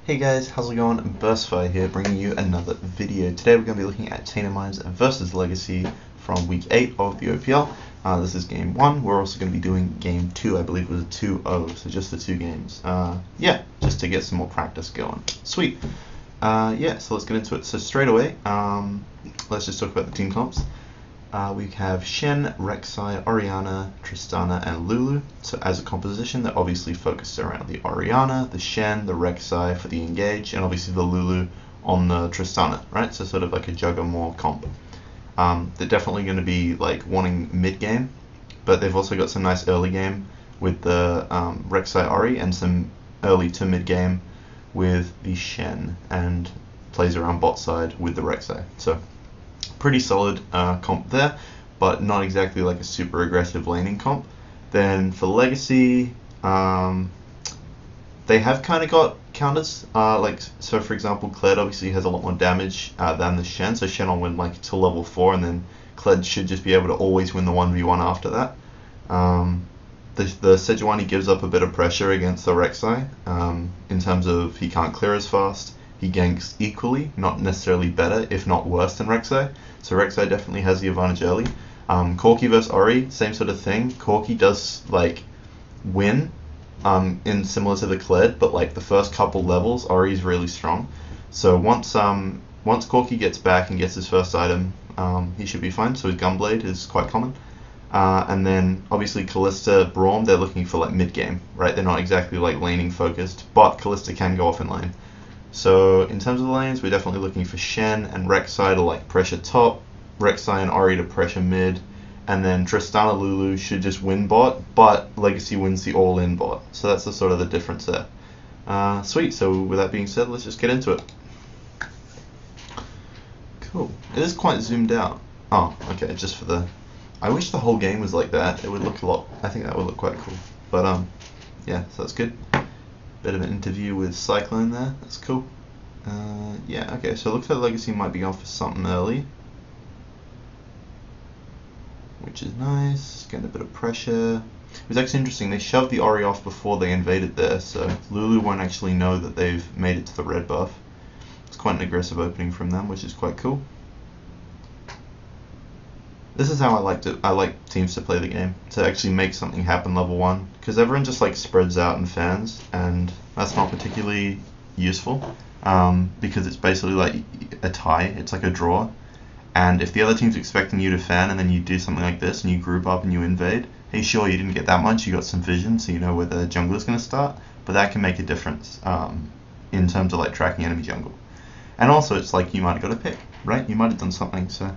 Hey guys, how's it going? Burstfire here, bringing you another video. Today we're going to be looking at Tainted versus Legacy from week 8 of the OPL. This is game 1. We're also going to be doing game 2. I believe it was a 2-0, so just the 2 games. Yeah, just to get some more practice going. Sweet. Yeah, so let's get into it. So straight away, let's just talk about the team comps. We have Shen, Rek'Sai, Orianna, Tristana, and Lulu. So as a composition, they're obviously focused around the Orianna, the Shen, the Rek'Sai for the engage, and obviously the Lulu on the Tristana, right? So sort of like a Juggermore comp. They're definitely going to be like wanting mid game, but they've also got some nice early game with the Rek'Sai Ori and some early to mid game with the Shen, and plays around bot side with the Rek'Sai. So pretty solid comp there, but not exactly like a super aggressive laning comp. Then for Legacy, they have kind of got counters. So for example, Kled obviously has a lot more damage than the Shen, so Shen will win like till level 4, and then Kled should just be able to always win the 1v1 after that. The Sejuani gives up a bit of pressure against the Rek'Sai in terms of he can't clear as fast. He ganks equally, not necessarily better, if not worse than Rek'Sai. So Rek'Sai definitely has the advantage early. Corki versus Ori, same sort of thing. Corki does like win in similar to the Kled, but like the first couple levels, Ori is really strong. So once Corki gets back and gets his first item, he should be fine. So his Gunblade is quite common. And then obviously Callista, Braum, they're looking for like mid game, right? They're not exactly like laning focused, but Callista can go off in lane. So in terms of the lanes, we're definitely looking for Shen and Rek'Sai to like pressure top, Rek'Sai and Ori to pressure mid, and then Tristana Lulu should just win bot, but Legacy wins the all-in bot. So that's the sort of the difference there. Sweet, so with that being said, let's just get into it. Cool. It is quite zoomed out. Oh, okay, just for the... I wish the whole game was like that. It would look a lot... I think that would look quite cool. But, yeah, so that's good. Bit of an interview with Cyclone there. That's cool. Yeah, okay, so it looks like Legacy might be going for something early, which is nice. Getting a bit of pressure. It was actually interesting. They shoved the Ori off before they invaded there, so Lulu won't actually know that they've made it to the red buff. It's quite an aggressive opening from them, which is quite cool. This is how I like teams to play the game, to actually make something happen level 1, because everyone just like spreads out and fans, and that's not particularly useful, because it's basically like a tie, it's like a draw, and if the other team's expecting you to fan and then you do something like this and you group up and you invade, hey, sure, you didn't get that much, you got some vision, so you know where the jungler's going to start, but that can make a difference in terms of like tracking enemy jungle. And also it's like you might have got a pick, right? You might have done something, so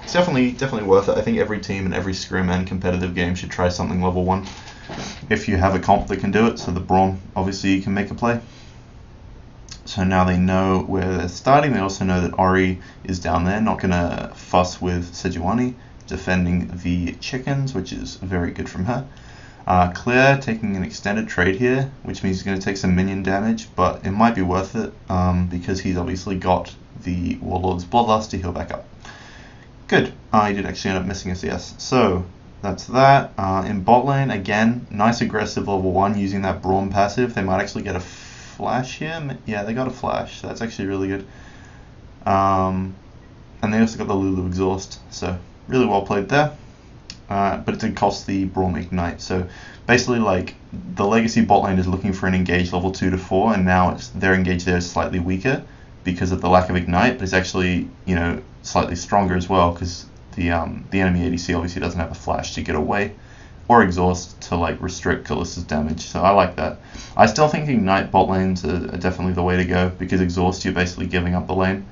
it's definitely worth it. I think every team and every scrim and competitive game should try something level 1 if you have a comp that can do it. So the Braum obviously can make a play. So now they know where they're starting. They also know that Ori is down there, not going to fuss with Sejuani, defending the chickens, which is very good from her. Claire taking an extended trade here, which means he's going to take some minion damage, but it might be worth it because he's obviously got the Warlord's Bloodlust to heal back up. Good. He did actually end up missing a CS. So that's that. In bot lane, again, nice aggressive level 1 using that Braum passive. They might actually get a flash here. Yeah, they got a flash. So that's actually really good. And they also got the Lulu exhaust. So really well played there. But it did cost the Braum ignite. So basically, like, the Legacy bot lane is looking for an engage level 2 to 4, and now their engage there is slightly weaker because of the lack of ignite, but it's actually, you know, slightly stronger as well because the enemy ADC obviously doesn't have a flash to get away or exhaust to like restrict Callista's damage. So I like that. I still think ignite bot lanes are definitely the way to go because exhaust, you're basically giving up the lane.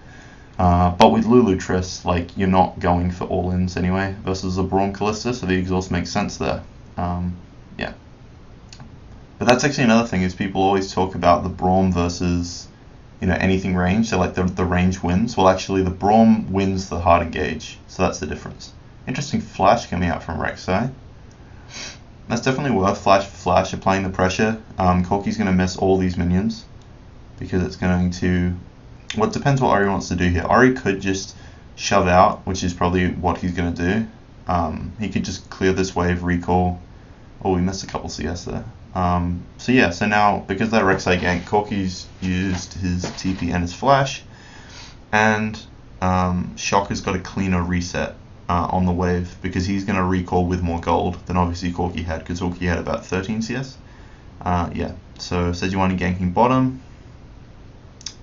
But with Lulu Triss, like, you're not going for all-ins anyway versus a Braum Callista, so the exhaust makes sense there. Yeah. But that's actually another thing, is people always talk about the Braum versus, you know, anything range, so like the range wins. Well, actually the Braum wins the hard engage, so that's the difference. Interesting flash coming out from Rek'Sai. That's definitely worth flash for flash, applying the pressure. Corki's going to miss all these minions because it's going to... Well, it depends what Ori wants to do here. Ori could just shove out, which is probably what he's going to do. He could just clear this wave, recall. Oh, we missed a couple CS there. So yeah, so now because that Rek'Sai gank, Corki's used his TP and his flash, and Shock has got a cleaner reset on the wave because he's going to recall with more gold than obviously Corki had, because Corki had about 13 CS. Yeah, so Sejuani ganking bottom,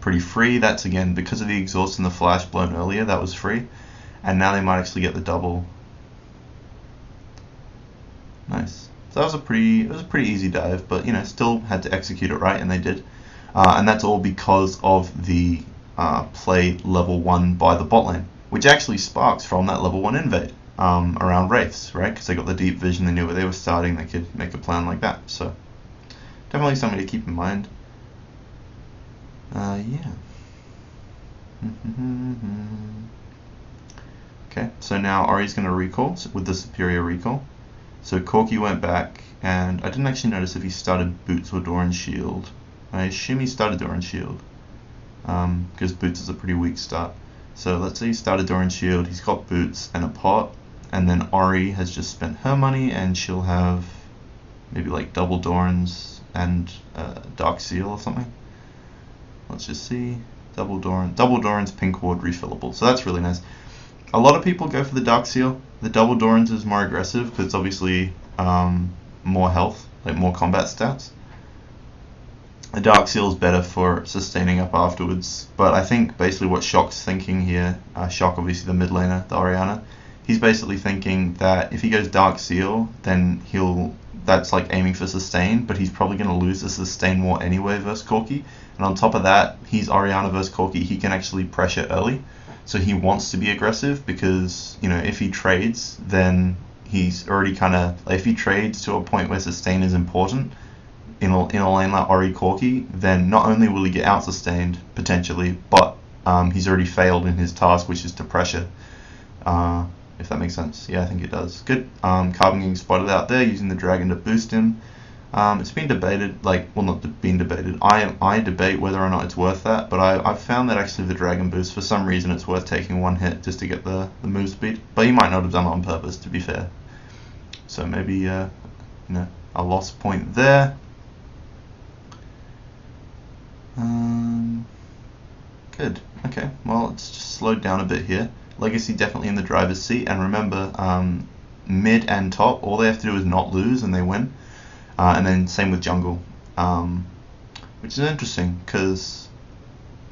pretty free. That's again because of the exhaust and the flash blown earlier, that was free, and now they might actually get the double. Nice. So that was a pretty easy dive, but you know, still had to execute it right, and they did. And that's all because of the play level 1 by the bot lane, which actually sparks from that level 1 invade around Wraiths, right? Because they got the deep vision, they knew where they were starting, they could make a plan like that. So definitely something to keep in mind. Yeah. Okay, so now Ori's going to recall with the superior recall. So Corki went back, and I didn't actually notice if he started Boots or Doran's Shield. I assume he started Doran's Shield, because Boots is a pretty weak start. So let's say he started Doran's Shield, he's got Boots and a pot, and then Ori has just spent her money, and she'll have maybe like double Doran's and Dark Seal or something. Let's just see. Double Doran's Pink Ward refillable. So that's really nice. A lot of people go for the Dark Seal. The double Doran's is more aggressive because it's obviously more health, like more combat stats. The Dark Seal is better for sustaining up afterwards, but I think basically what Shock's thinking here, Shock obviously the mid laner, the Orianna, he's basically thinking that if he goes Dark Seal, then that's like aiming for sustain, but he's probably going to lose the sustain war anyway versus Corki. And on top of that, he's Orianna versus Corki, he can actually pressure early. So he wants to be aggressive because, you know, if he trades, then he's already kind of, like, if he trades to a point where sustain is important in a lane like Ori Corki, then not only will he get out sustained potentially, but he's already failed in his task, which is to pressure. If that makes sense. Yeah, I think it does. Good. Carbon getting spotted out there, using the dragon to boost him. It's been debated, not been debated. I debate whether or not it's worth that, but I've found that actually the dragon boost, for some reason, it's worth taking one hit just to get the move speed. But he might not have done it on purpose, to be fair. So maybe a lost point there. Good. Okay. Well, it's just slowed down a bit here. Legacy definitely in the driver's seat, and remember, mid and top, all they have to do is not lose and they win. And then same with jungle, which is interesting because,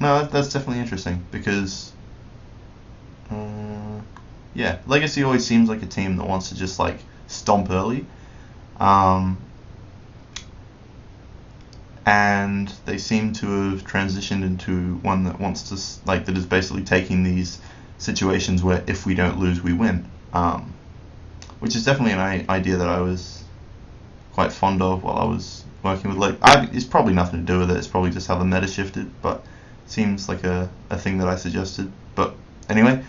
no, that's definitely interesting because, yeah, Legacy always seems like a team that wants to just like stomp early, and they seem to have transitioned into one that wants to that is basically taking these situations where if we don't lose we win, which is definitely an idea that I was quite fond of while I was working with it's probably nothing to do with it, it's probably just how the meta shifted, but it seems like a thing that I suggested. But anyway,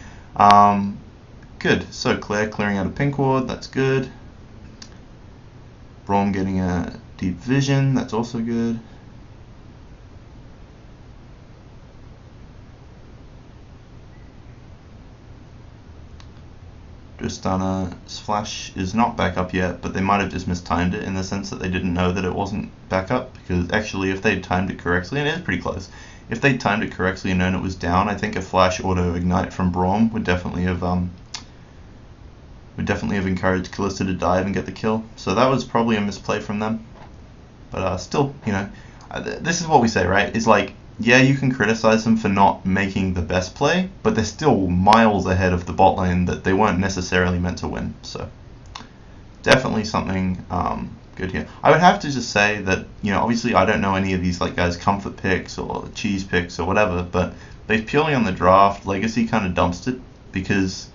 good. So Claire clearing out a pink ward, that's good. Braum getting a deep vision, that's also good. Tristana's flash is not back up yet, but they might have just mistimed it in the sense that they didn't know that it wasn't back up, because actually if they'd timed it correctly, and it is pretty close, if they'd timed it correctly and known it was down, I think a flash auto ignite from Braum would definitely have encouraged Kalista to dive and get the kill. So that was probably a misplay from them, but still, you know, this is what we say, right? It's like, yeah, you can criticize them for not making the best play, but they're still miles ahead of the bot lane that they weren't necessarily meant to win. So definitely something good here. I would have to just say that, you know, obviously I don't know any of these guys' comfort picks or cheese picks or whatever, but based purely on the draft, Legacy kind of dumps it because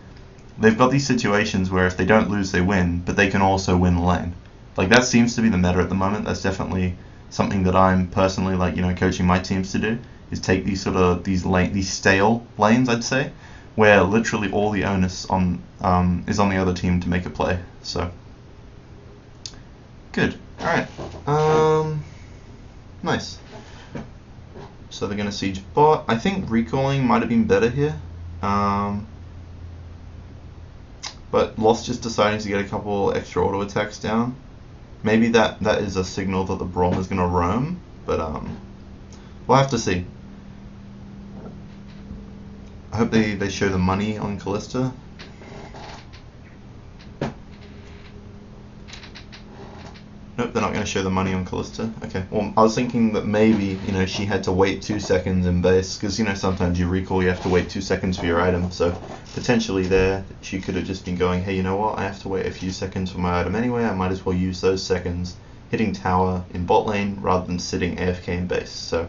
they've got these situations where if they don't lose, they win, but they can also win the lane. Like, that seems to be the meta at the moment. That's definitely something that I'm personally, coaching my teams to do, is take these these stale lanes, I'd say, where literally all the onus is on the other team to make a play. So good. All right. Nice. So they're gonna siege bot. I think recalling might have been better here. But Lost just deciding to get a couple extra auto attacks down. Maybe that is a signal that the Braum is going to roam, but we'll have to see. I hope they show the money on Callista. Nope, they're not going to show the money on Callista. Okay, well, I was thinking that maybe, she had to wait 2 seconds in base, because, sometimes you recall, you have to wait 2 seconds for your item, so potentially there, she could have just been going, hey, you know what, I have to wait a few seconds for my item anyway, I might as well use those seconds hitting tower in bot lane, rather than sitting AFK in base, so,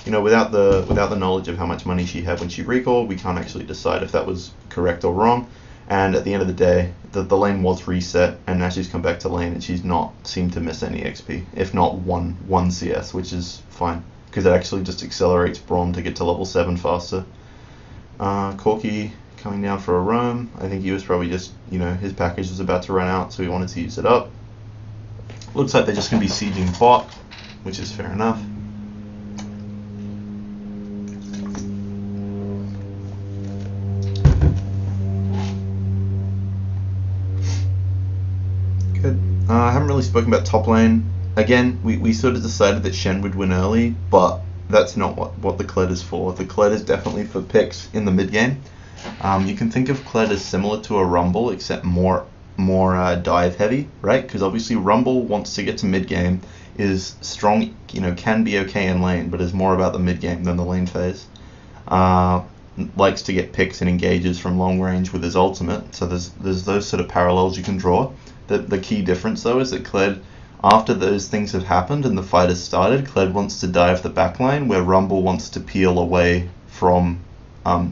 without the knowledge of how much money she had when she recalled, we can't actually decide if that was correct or wrong. And at the end of the day, the lane was reset, and now she's come back to lane, and she's not seemed to miss any XP, if not one CS, which is fine, because it actually just accelerates Braum to get to level 7 faster. Corki coming down for a roam. I think he was probably just, his package was about to run out, so he wanted to use it up. Looks like they're just going to be sieging bot, which is fair enough. I haven't really spoken about top lane. Again, we sort of decided that Shen would win early, but that's not what the Kled is for. The Kled is definitely for picks in the mid game. You can think of Kled as similar to a Rumble, except more dive heavy, right? Because obviously Rumble wants to get to mid game, is strong, can be okay in lane, but is more about the mid game than the lane phase. Likes to get picks and engages from long range with his ultimate. So there's those sort of parallels you can draw. The key difference, though, is that Kled, after those things have happened and the fight has started, Kled wants to dive the backline, where Rumble wants to peel away from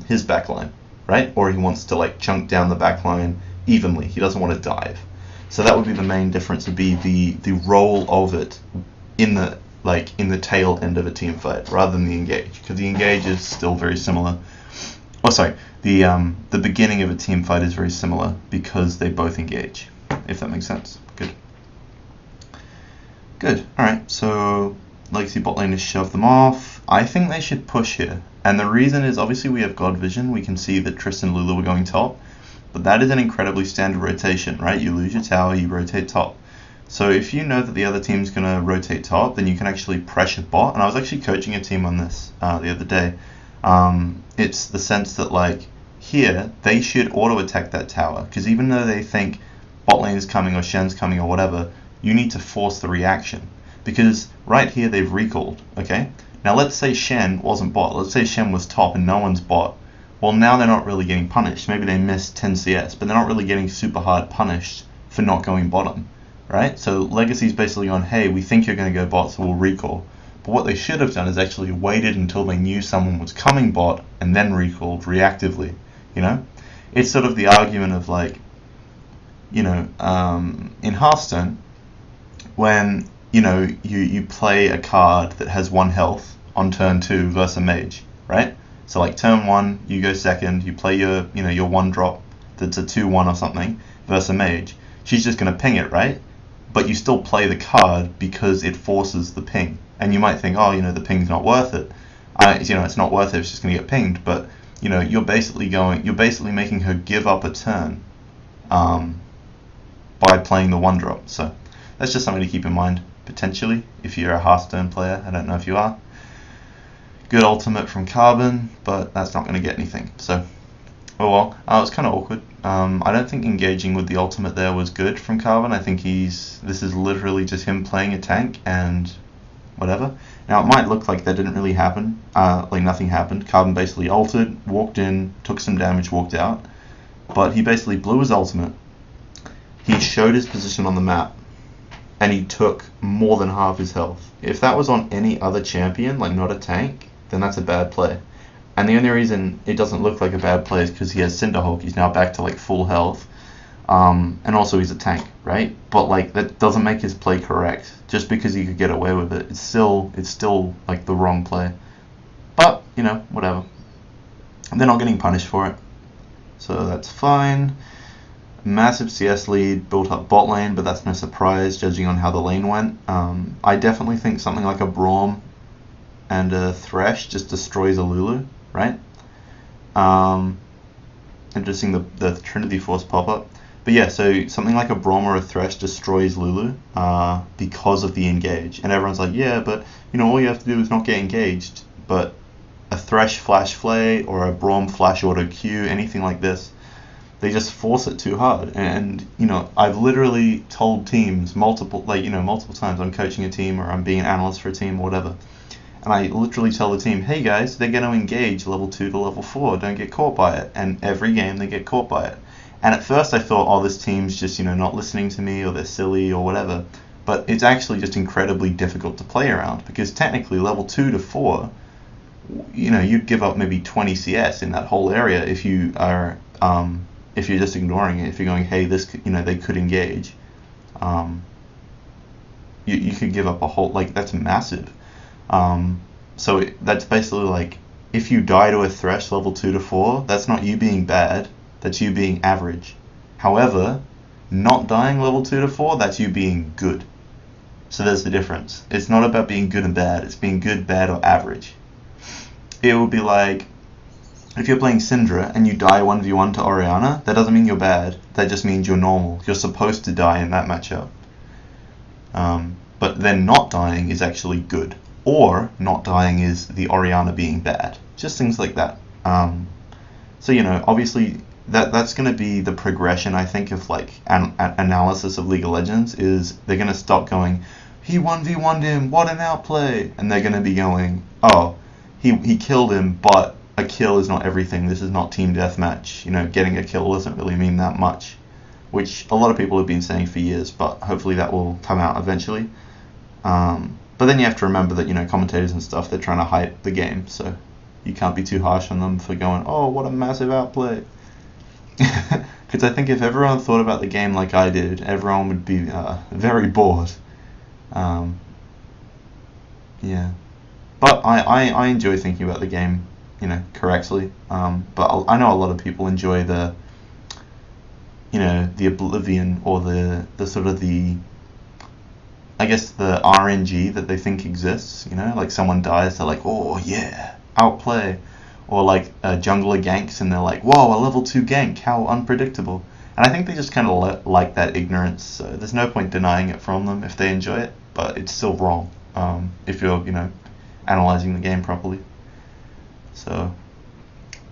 his backline, right? Or he wants to chunk down the backline evenly. He doesn't want to dive. So that would be the main difference. Would be the role of it in the tail end of a team fight, rather than the engage, because the engage is still very similar. Oh, sorry. The beginning of a team fight is very similar because they both engage. If that makes sense. Good. Alright, so Legacy bot lane has shoved them off. I think they should push here. And the reason is, obviously we have God Vision. We can see that Tristan and Lulu are going top. But that is an incredibly standard rotation, right? You lose your tower, you rotate top. So if you know that the other team's going to rotate top, then you can actually pressure bot. And I was actually coaching a team on this the other day. It's the sense that, here, they should auto-attack that tower. Because even though they think bot lane is coming or Shen's coming or whatever, you need to force the reaction. Because right here they've recalled, okay? Now let's say Shen wasn't bot. Let's say Shen was top and no one's bot. Well, now they're not really getting punished. Maybe they missed 10 CS, but they're not really getting super hard punished for not going bottom, right? So Legacy's basically on, hey, we think you're going to go bot, so we'll recall. But what they should have done is actually waited until they knew someone was coming bot and then recalled reactively, It's sort of the argument of in Hearthstone, when you play a card that has 1 health on turn 2 versus a mage, right? So turn 1, you go second, you play your 1 drop that's a 2/1 or something versus a mage. She's just gonna ping it, right? But you still play the card because it forces the ping, and you might think, oh, the ping's not worth it. It's not worth it. It's just gonna get pinged, but you're basically making her give up a turn. By playing the 1 drop. So that's just something to keep in mind, potentially, if you're a Hearthstone player. I don't know if you are. Good ultimate from Carbon, but that's not going to get anything. So, oh well. It was kind of awkward. I don't think engaging with the ultimate there was good from Carbon. I think this is literally just him playing a tank and whatever. Now, it might look like that didn't really happen. Nothing happened. Carbon basically ulted, walked in, took some damage, walked out. But he basically blew his ultimate. He showed his position on the map, and he took more than half his health. If that was on any other champion, not a tank, then that's a bad play. And the only reason it doesn't look like a bad play is because he has Cinderhulk. He's now back to full health, and also he's a tank, right? But that doesn't make his play correct. Just because he could get away with it, it's still the wrong play. But whatever. They're not getting punished for it, so that's fine. Massive CS lead, built up bot lane, but that's no surprise judging on how the lane went. I definitely think something like a Braum and a Thresh just destroys a Lulu, right? Interesting the Trinity Force pop-up. But yeah, so something like a Braum or a Thresh destroys Lulu because of the engage. And everyone's like, yeah, but all you have to do is not get engaged. But a Thresh flash flay or a Braum flash auto Q, anything like this, they just force it too hard. And I've literally told teams multiple times I'm coaching a team or I'm being an analyst for a team or whatever. And I literally tell the team, hey guys, they're going to engage level 2 to level 4, don't get caught by it. And every game they get caught by it. And at first I thought, oh, this team's just, not listening to me or they're silly or whatever. But it's actually just incredibly difficult to play around because technically level 2 to 4, you'd give up maybe 20 CS in that whole area if you are, if you're just ignoring it. If you're going, hey, this, they could engage. You could give up a whole, that's massive. So that's basically like, if you die to a Thresh level 2 to 4, that's not you being bad, that's you being average. However, not dying level 2 to 4, that's you being good. So there's the difference. It's not about being good and bad, it's being good, bad, or average. It would be like, if you're playing Syndra and you die 1v1 to Orianna, that doesn't mean you're bad, that just means you're normal. You're supposed to die in that matchup. But then not dying is actually good. Or not dying is the Orianna being bad. Just things like that. So obviously that's going to be the progression, I think, of an analysis of League of Legends. Is they're going to stop going, he 1v1'd him, what an outplay, and they're going to be going, oh, he killed him, but a kill is not everything. This is not team deathmatch. Getting a kill doesn't really mean that much, which a lot of people have been saying for years, but hopefully that will come out eventually. But then you have to remember that, commentators and stuff, they're trying to hype the game, so you can't be too harsh on them for going, oh, what a massive outplay. Because I think if everyone thought about the game like I did, everyone would be very bored. Yeah. But I enjoy thinking about the game, correctly. But I know a lot of people enjoy the oblivion or the sort of the, I guess, the RNG that they think exists. Like someone dies, they're like, oh yeah, outplay. Or like a jungler ganks and they're like, whoa, a level 2 gank, how unpredictable. And I think they just kind of like that ignorance, so there's no point denying it from them if they enjoy it, but it's still wrong if you're, analyzing the game properly. So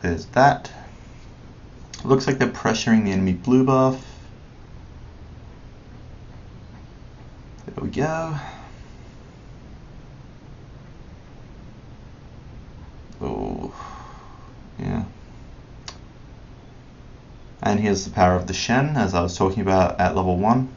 there's that. Looks like they're pressuring the enemy blue buff. There we go. Oh, yeah. And here's the power of the Shen, as I was talking about at level 1.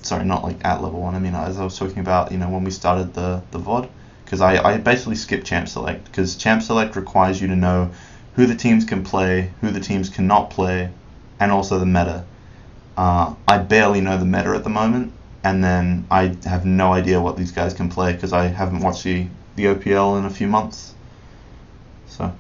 Sorry, not like at level 1, I mean as I was talking about, when we started the VOD. Because I basically skipped Champ Select, because Champ Select requires you to know who the teams can play, who the teams cannot play, and also the meta. I barely know the meta at the moment, and then I have no idea what these guys can play, because I haven't watched the OPL in a few months. So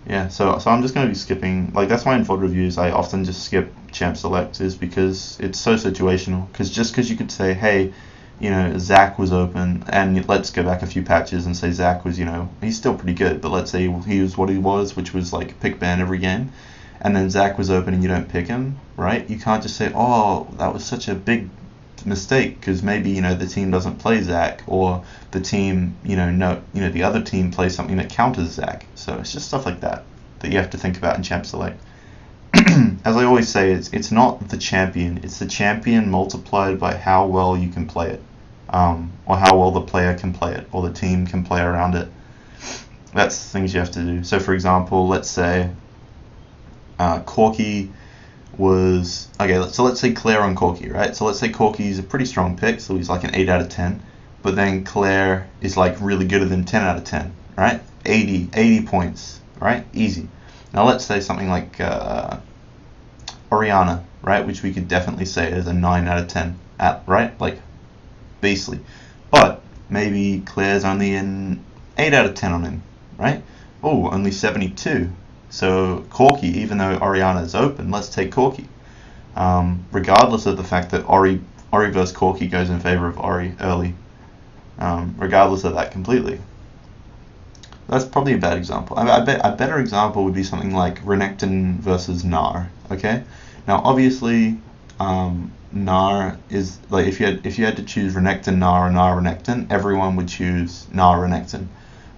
yeah, so I'm just going to be skipping, that's why in VOD reviews I often just skip Champ Select, is because it's so situational. Because just because you could say, hey, Zach was open, and let's go back a few patches and say Zach was, he's still pretty good, but let's say he was what he was, which was like pick ban every game, and then Zach was open and you don't pick him, right? You can't just say, oh, that was such a big mistake, because maybe, the team doesn't play Zach, or the team, the other team plays something that counters Zach. So it's just stuff like that you have to think about in Champ Select. As I always say, it's not the champion, it's the champion multiplied by how well you can play it, or how well the player can play it, or the team can play around it. That's the things you have to do. So for example, let's say Corki was, okay, so let's say Claire on Corki, right? So let's say Corki's a pretty strong pick, so he's like an 8 out of 10, but then Claire is like really good at than 10 out of 10, right? 80 points, right? Easy. Now let's say something like Orianna, right? Which we could definitely say is a 9 out of 10, right? Like, beastly. But maybe Claire's only an 8 out of 10 on him, right? Oh, only 72. So Corki, even though Orianna is open, let's take Corki. Regardless of the fact that Ori versus Corki goes in favor of Ori early. Regardless of that completely. That's probably a bad example. I bet a better example would be something like Renekton versus Gnar. Okay, now obviously, Gnar is like if you had to choose Renekton Gnar or Gnar Renekton, everyone would choose Gnar Renekton.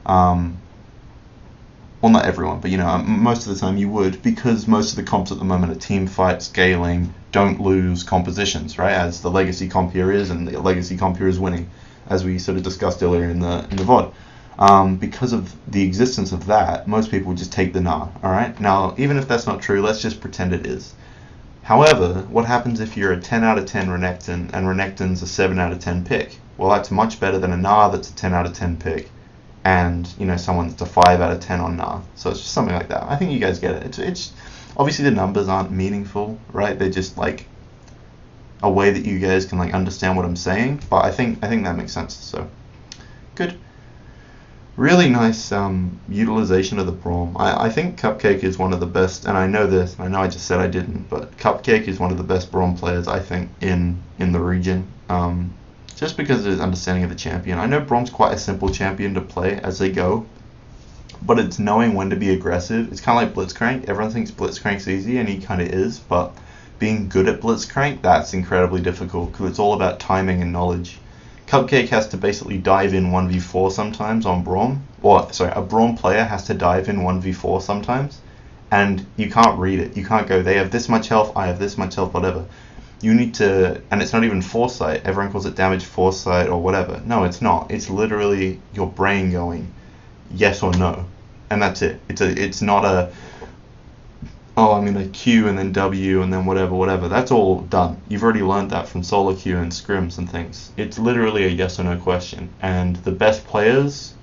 Um, well, not everyone, but most of the time you would, because most of the comps at the moment are team fight scaling, don't lose compositions, right? As the legacy comp here is, and the legacy comp here is winning, as we sort of discussed earlier in the VOD. Because of the existence of that, most people would just take the Gnar. All right. Now, even if that's not true, let's just pretend it is. However, what happens if you're a 10 out of 10 Renekton and Renekton's a 7 out of 10 pick? Well, that's much better than a Gnar that's a 10 out of 10 pick, and someone that's a 5 out of 10 on Gnar. So it's just something like that. I think you guys get it. It's obviously the numbers aren't meaningful, right? They're just like a way that you guys can like understand what I'm saying. But I think that makes sense. So good. Really nice utilization of the Braum. I think Cupcake is one of the best, and I know this, and I know I just said I didn't, but Cupcake is one of the best Braum players, I think, in the region. Just because of his understanding of the champion. I know Braum's quite a simple champion to play as they go, but it's knowing when to be aggressive. It's kind of like Blitzcrank. Everyone thinks Blitzcrank's easy, and he kind of is, but being good at Blitzcrank, that's incredibly difficult, because it's all about timing and knowledge. Cupcake has to basically dive in 1v4 sometimes on Braum. A Braum player has to dive in 1v4 sometimes, and you can't read it. You can't go, they have this much health, I have this much health, whatever. You need to, and it's not even foresight. Everyone calls it damage foresight or whatever. No, it's not. It's literally your brain going yes or no, and that's it. It's not a, oh, I'm going to Q and then W and then whatever. That's all done. You've already learned that from solo queue and scrims and things. It's literally a yes or no question. And the best players,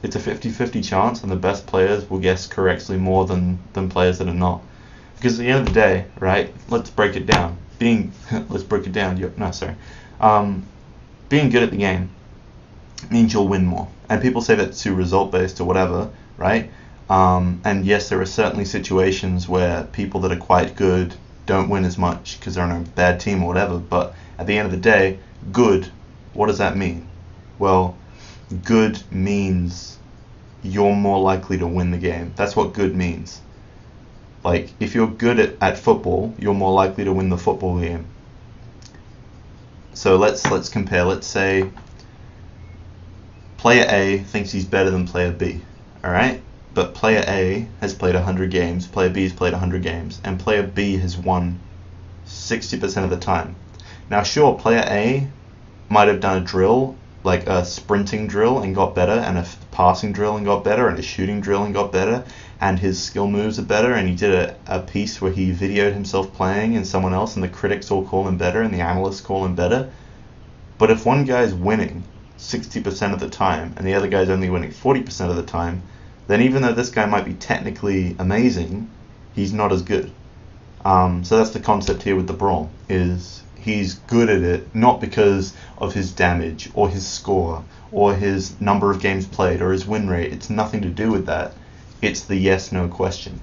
it's a 50-50 chance, and the best players will guess correctly more than players that are not. Because at the end of the day, right, let's break it down. Being good at the game means you'll win more. And people say that's too result-based or whatever, right? And yes, there are certainly situations where people that are quite good don't win as much because they're on a bad team or whatever, but at the end of the day, good, what does that mean? Well, good means you're more likely to win the game. That's what good means. Like, if you're good at football, you're more likely to win the football game. So let's compare. Let's say player A thinks he's better than player B, alright? But player A has played 100 games, player B has played 100 games, and player B has won 60% of the time. Now sure, player A might have done a drill, like a sprinting drill, and got better, and a passing drill and got better, and a shooting drill and got better, and his skill moves are better, and he did a piece where he videoed himself playing and someone else, and the critics all call him better, and the analysts call him better. But if one guy's winning 60% of the time, and the other guy's only winning 40% of the time, then even though this guy might be technically amazing, he's not as good. So that's the concept here with the Braum, is he's good at it not because of his damage or his score or his number of games played or his win rate. It's nothing to do with that. It's the yes/no question.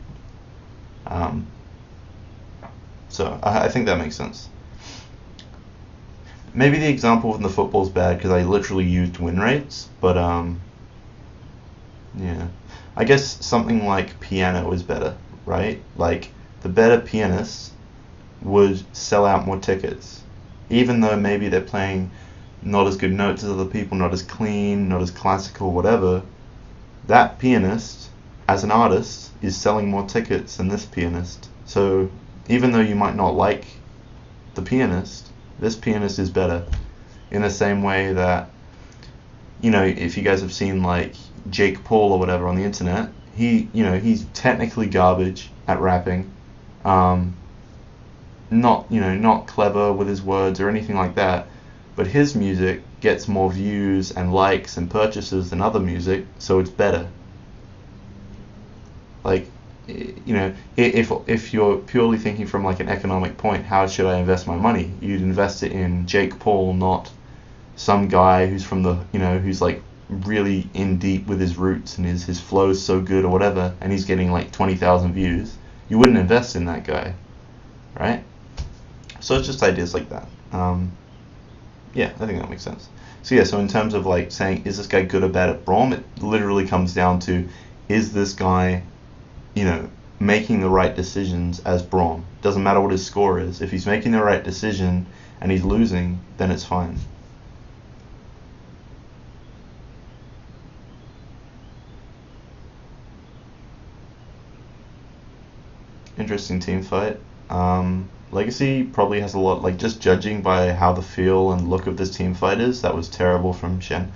So I think that makes sense. Maybe the example in the football is bad because I literally used win rates, but yeah. I guess something like piano is better, right? Like, the better pianists would sell out more tickets, even though maybe they're playing not as good notes as other people, not as clean, not as classical, whatever. That pianist, as an artist, is selling more tickets than this pianist. So even though you might not like the pianist, this pianist is better. In the same way that, if you guys have seen like Jake Paul or whatever on the internet, he's technically garbage at rapping, not clever with his words or anything like that, but his music gets more views and likes and purchases than other music, so it's better. Like, if you're purely thinking from like an economic point, how should I invest my money? You'd invest it in Jake Paul, not some guy who's from the, who's like really in deep with his roots and his flow's so good or whatever, and he's getting like 20,000 views. You wouldn't invest in that guy, right? So it's just ideas like that. Yeah, I think that makes sense. So yeah, so in terms of like saying, is this guy good or bad at Braum, it literally comes down to, is this guy, you know, making the right decisions as Braum? Doesn't matter what his score is. If he's making the right decision and he's losing, then it's fine. Interesting team fight. Legacy probably has a lot, like just judging by how the feel and look of this team fight is, that was terrible from Shen.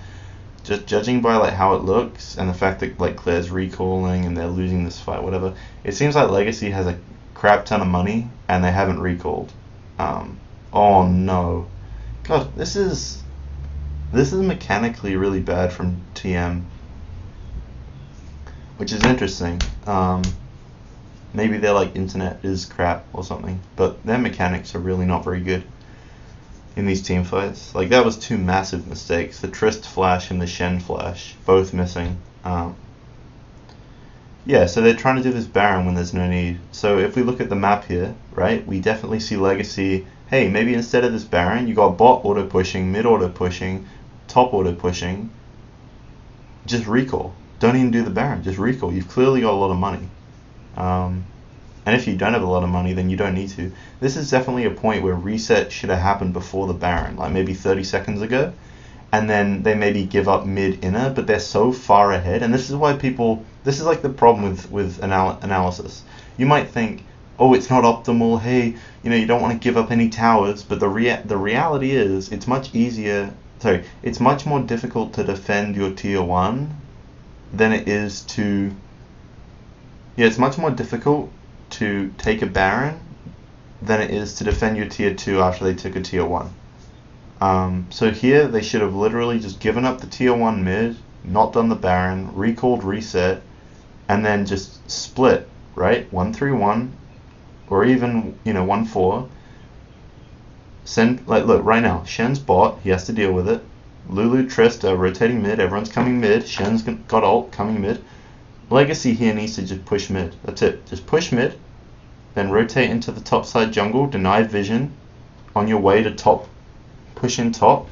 Just judging by like how it looks and the fact that like Claire's recalling and they're losing this fight, whatever, it seems like Legacy has a crap ton of money and they haven't recalled. Oh no, God, this is mechanically really bad from TM, which is interesting. Maybe their like internet is crap or something, but their mechanics are really not very good in these team fights. Like that was two massive mistakes: the Trist flash and the Shen flash, both missing. Yeah, so they're trying to do this Baron when there's no need. So if we look at the map here, right, we definitely see Legacy. Hey, maybe instead of this Baron, you got bot auto pushing, mid auto pushing, top auto pushing. Just recall. Don't even do the Baron. Just recall. You've clearly got a lot of money. And if you don't have a lot of money, then you don't need to. This is definitely a point where reset should have happened before the Baron, like maybe 30 seconds ago. And then they maybe give up mid-inner, but they're so far ahead. And this is why people, this is like the problem with analysis. You might think, oh, it's not optimal, hey, you know, you don't want to give up any towers. But the reality is, it's much it's much more difficult to defend your tier 1 than it is to... Yeah, it's much more difficult to take a Baron than it is to defend your tier 2 after they took a tier 1. So here they should have literally just given up the tier 1 mid, not done the Baron, recalled reset, and then just split, right? 1-3-1, or even, you know, 1-4. Send, like, look, right now, Shen's bot, he has to deal with it. Lulu, Trist are rotating mid, everyone's coming mid, Shen's got ult, coming mid. Legacy here needs to just push mid. That's it. Just push mid, then rotate into the top side jungle, deny vision on your way to top, push in top,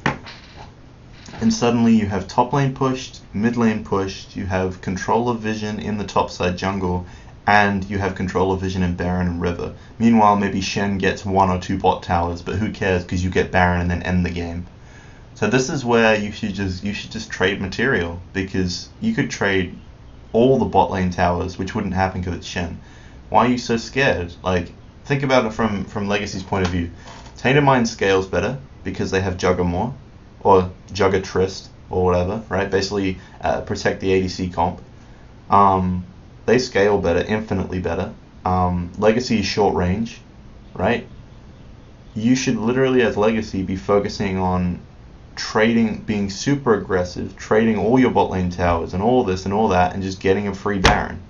and suddenly you have top lane pushed, mid lane pushed, you have control of vision in the top side jungle, and you have control of vision in Baron and River. Meanwhile, maybe Shen gets 1 or 2 bot towers, but who cares because you get Baron and then end the game. So this is where you should just trade material, because you could trade all the bot lane towers, which wouldn't happen because it's Shen. Why are you so scared? Like, think about it from Legacy's point of view. Tainted Mind scales better because they have Jugger more, or Jugger Trist, or whatever, right? Basically, protect the ADC comp. They scale better, infinitely better. Legacy is short range, right? You should literally, as Legacy, be focusing on trading, being super aggressive, trading all your bot lane towers and all this and all that, and just getting a free Baron.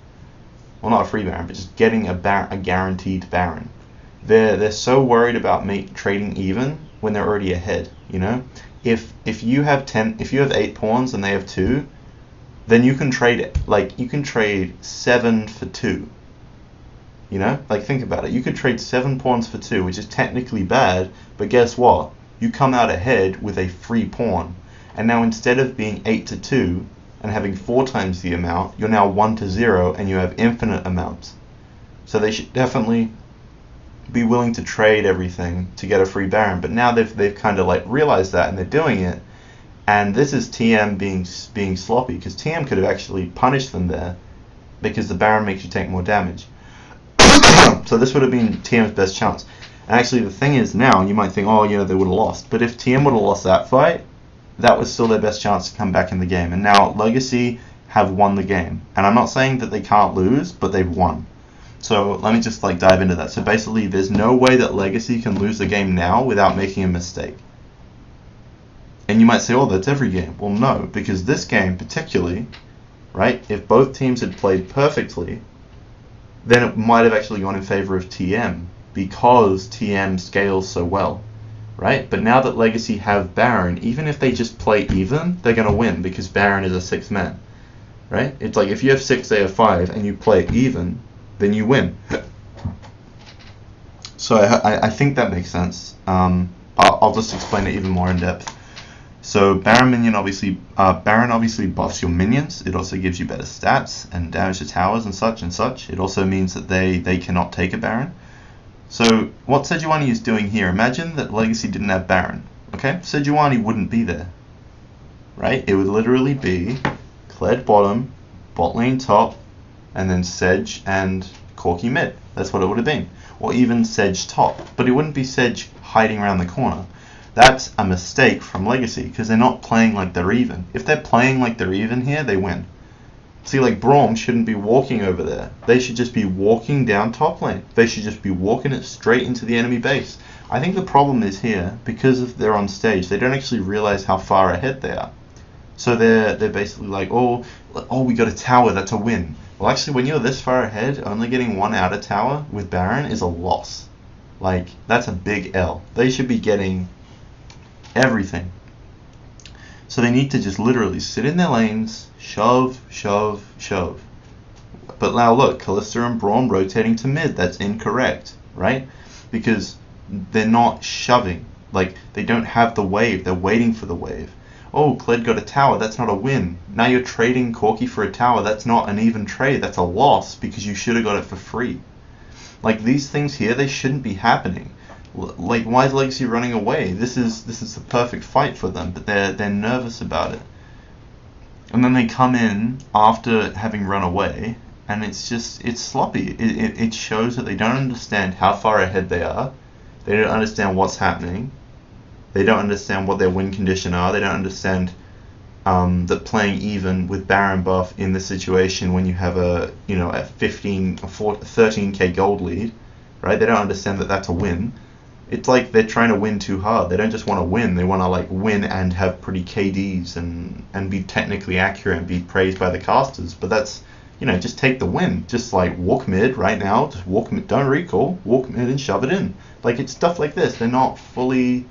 Well, not a free Baron, but just getting a guaranteed Baron. They're so worried about trading even when they're already ahead. You know, if you have 8 pawns and they have 2, then you can trade it. Like, you can trade 7 for 2. You know, like, think about it. You could trade 7 pawns for 2, which is technically bad, but guess what? You come out ahead with a free pawn. And now instead of being 8-2 and having 4 times the amount, you're now 1-0 and you have infinite amounts. So they should definitely be willing to trade everything to get a free Baron. But now they've kind of like realized that and they're doing it. And this is TM being sloppy, because TM could have actually punished them there, because the Baron makes you take more damage. So this would have been TM's best chance. And actually, the thing is now, you might think, oh, you know, they would have lost. But if TM would have lost that fight, that was still their best chance to come back in the game. And now Legacy have won the game. And I'm not saying that they can't lose, but they've won. So let me just like dive into that. So basically, there's no way that Legacy can lose the game now without making a mistake. And you might say, oh, that's every game. Well, no, because this game particularly, right, if both teams had played perfectly, then it might have actually gone in favor of TM, because TM scales so well, right? But now that Legacy have Baron, even if they just play even, they're going to win, because Baron is a 6th man, right? It's like if you have 6, they have 5, and you play even, then you win. So I think that makes sense. I'll just explain it even more in depth. So Baron obviously buffs your minions. It also gives you better stats and damage to towers and such and such. It also means that they cannot take a Baron. So what Sejuani is doing here, imagine that Legacy didn't have Baron. Okay, Sejuani wouldn't be there, right? It would literally be Kled bottom, bot lane top, and then Sedge and Corki mid. That's what it would have been. Or even Sedge top. But it wouldn't be Sedge hiding around the corner. That's a mistake from Legacy, because they're not playing like they're even. If they're playing like they're even here, they win. See, like, Braum shouldn't be walking over there. They should just be walking down top lane. They should just be walking it straight into the enemy base. I think the problem is here, because if they're on stage, they don't actually realize how far ahead they are. So they're basically like, oh, we got a tower, that's a win. Well, actually, when you're this far ahead, only getting one outer tower with Baron is a loss. Like, that's a big L. They should be getting everything. So they need to just literally sit in their lanes, shove, shove, shove. But now look, Kalista and Braum rotating to mid. That's incorrect, right? Because they're not shoving. Like, they don't have the wave. They're waiting for the wave. Oh, Kled got a tower. That's not a win. Now you're trading Corki for a tower. That's not an even trade. That's a loss because you should have got it for free. Like, these things here, they shouldn't be happening. Like, why is Legacy running away? This is the perfect fight for them, but they're nervous about it. And then they come in after having run away, and it's sloppy. It shows that they don't understand how far ahead they are. They don't understand what's happening. They don't understand what their win condition are. They don't understand that playing even with Baron buff in this situation when you have a 15 or 13k gold lead, right? They don't understand that that's a win. It's like they're trying to win too hard. They don't just want to win. They want to like win and have pretty KDs and be technically accurate and be praised by the casters. But that's, just take the win. Just like walk mid right now. Just walk mid. Don't recall. Walk mid and shove it in. Like, it's stuff like this. They're not fully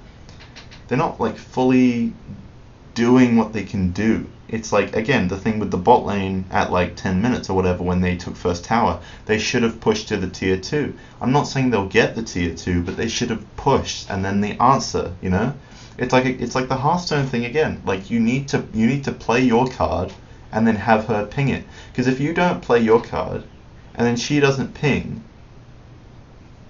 doing what they can do. It's like, again, the thing with the bot lane at like 10 minutes or whatever when they took first tower. They should have pushed to the tier 2. I'm not saying they'll get the tier 2, but they should have pushed and then the answer, It's like the Hearthstone thing again. Like, you need to play your card and then have her ping it. Because if you don't play your card and then she doesn't ping,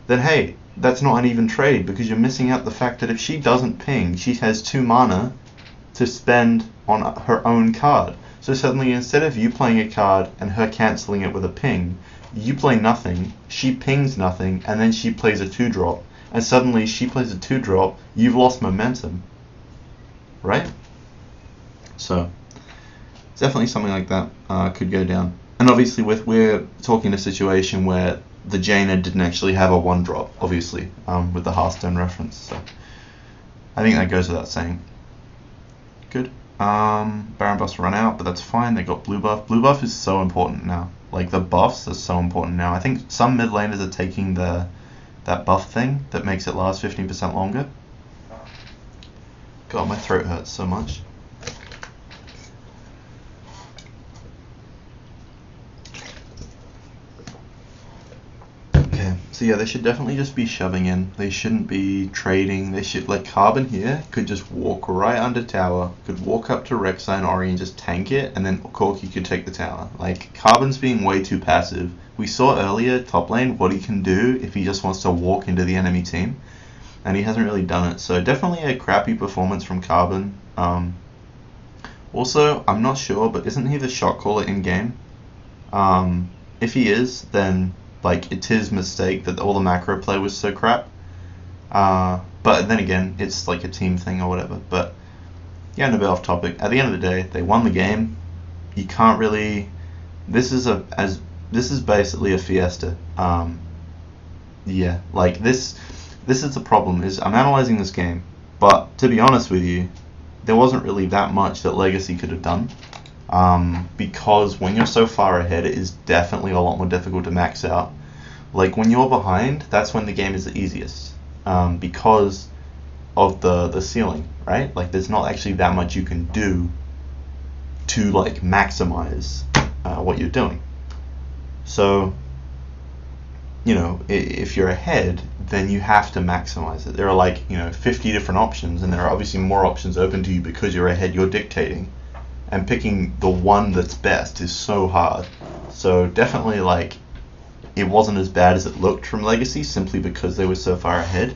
then hey, that's not an even trade, because you're missing out the fact that if she doesn't ping, she has 2 mana to spend on her own card. So suddenly, instead of you playing a card and her cancelling it with a ping, you play nothing, she pings nothing, and then she plays a 2-drop. And suddenly she plays a 2-drop, you've lost momentum. Right? So, definitely something like that could go down. And obviously we're talking a situation where the Jaina didn't actually have a 1-drop, obviously, with the Hearthstone reference. So I think that goes without saying. Good. Baron buffs run out, but that's fine. They got blue buff. Blue buff is so important now. Like, the buffs are so important now. I think some mid laners are taking that buff thing that makes it last 15% longer. God, my throat hurts so much. So yeah, they should definitely just be shoving in. They shouldn't be trading. They should, like, Carbon here could just walk right under tower, could walk up to Rek'Sai and Ori and just tank it, and then Corki could take the tower. Like, Carbon's being way too passive. We saw earlier, top lane, what he can do if he just wants to walk into the enemy team, and he hasn't really done it. So definitely a crappy performance from Carbon. Also, I'm not sure, but isn't he the shot caller in-game? If he is, then like, it's his mistake that all the macro play was so crap. But then again, it's like a team thing or whatever. But yeah, a bit off topic. At the end of the day, they won the game. You can't really. This is basically a fiesta. Yeah, like this is the problem. Is I'm analyzing this game, but to be honest with you, there wasn't really that much that Legacy could have done. Because when you're so far ahead, it is definitely a lot more difficult to max out. Like, when you're behind, that's when the game is the easiest, because of the ceiling, right? Like, there's not actually that much you can do to, like, maximize what you're doing. So, if you're ahead, then you have to maximize it. There are like, 50 different options, and there are obviously more options open to you because you're ahead, you're dictating. And picking the one that's best is so hard. So definitely, like, it wasn't as bad as it looked from Legacy simply because they were so far ahead.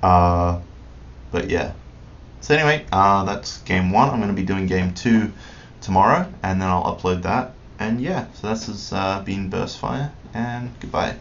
But yeah. So anyway, that's game 1. I'm going to be doing game 2 tomorrow, and then I'll upload that. And yeah, so this has been Burstfire, and goodbye.